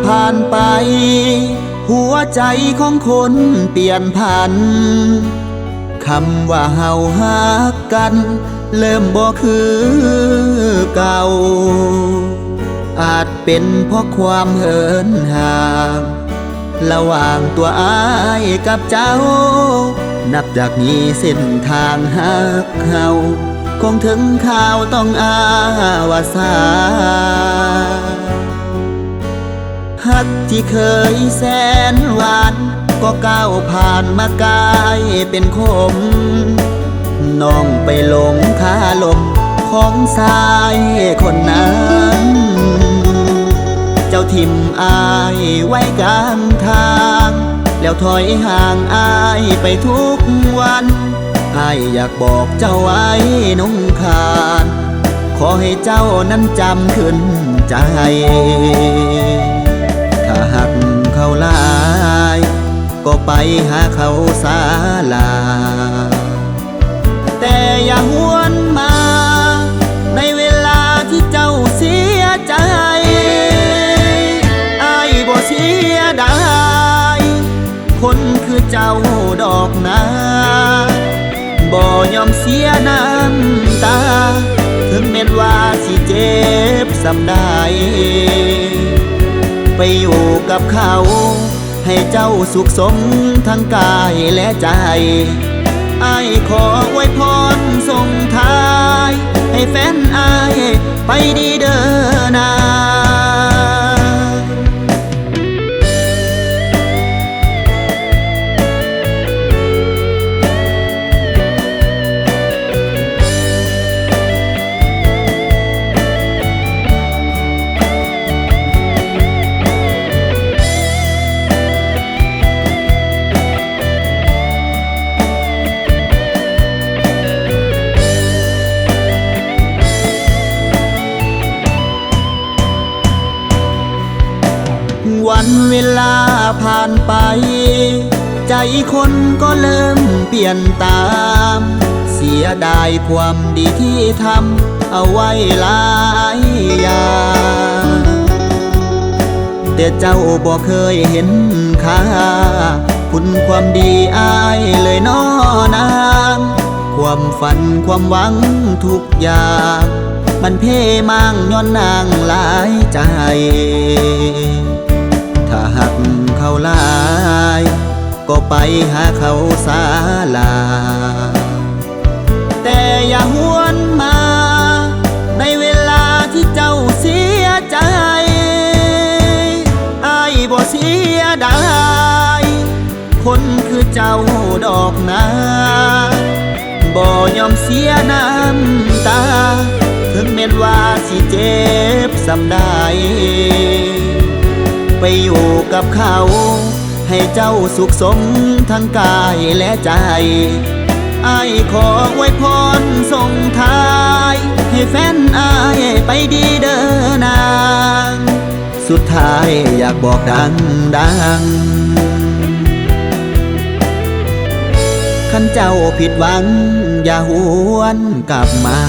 ผ่านไปหัวใจของคนเปลี่ยนผันคำว่าเฮาฮักกันเริ่มบ่คือเก่าอาจเป็นเพราะความเหินห่างระหว่างตัวอ้ายกับเจ้านับจากนี้เส้นทางฮักเฮาคงถึงข่าวต้องอาวสานฮักที่เคยแสนหวานก็ก้าวผ่านมากลายเป็นคมน้องไปหลงคาลมของสายคนนั้นเจ้าทิ่มอายไว้กลางทางแล้วถอยห่างอายไปทุกวันอายอยากบอกเจ้าไว้นงคานขอให้เจ้านั้นจำขึ้นใจถ้าหักเขาหลายก็ไปหาเขาศาลาแต่อย่าหวนมาในเวลาที่เจ้าเสียใจอ้ายบ่เสียดายคนคือเจ้าดอกนาบ่ยอมเสียน้ำตาถึงแม้ว่าสิเจ็บสำได้ไปอยู่กับเขาให้เจ้าสุขสมทั้งกายและใจอ้ายขออวยพรส่งท้ายให้แฟนอ้ายไปดีเด้อนาวันเวลาผ่านไปใจคนก็เริ่มเปลี่ยนตามเสียดายความดีที่ทำเอาไว้หลายอย่างแต่เจ้าบ่เคยเห็นค่าคุณความดีอ้ายเลยน้อนางความฝันความหวังทุกอย่างมันเพ่มั่งย้อนนางหลายใจถ้าหักเขาหลายก็ไปหาเขาศาลาแต่อย่าหวนมาในเวลาที่เจ้าเสียใจอ้ายบ่เสียดายคนคือเจ้าดอกนาบ่ยอมเสียน้ำตาถึงแม้ว่าสิเจ็บสำได้ไปอยู่กับเขาให้เจ้าสุขสมทั้งกายและใจอ้ายขออวยพรส่งท้ายให้แฟนอ้ายไปดีเด้อนางสุดท้ายอยากบอกดังคันเจ้าผิดหวังอย่าหวนกลับมา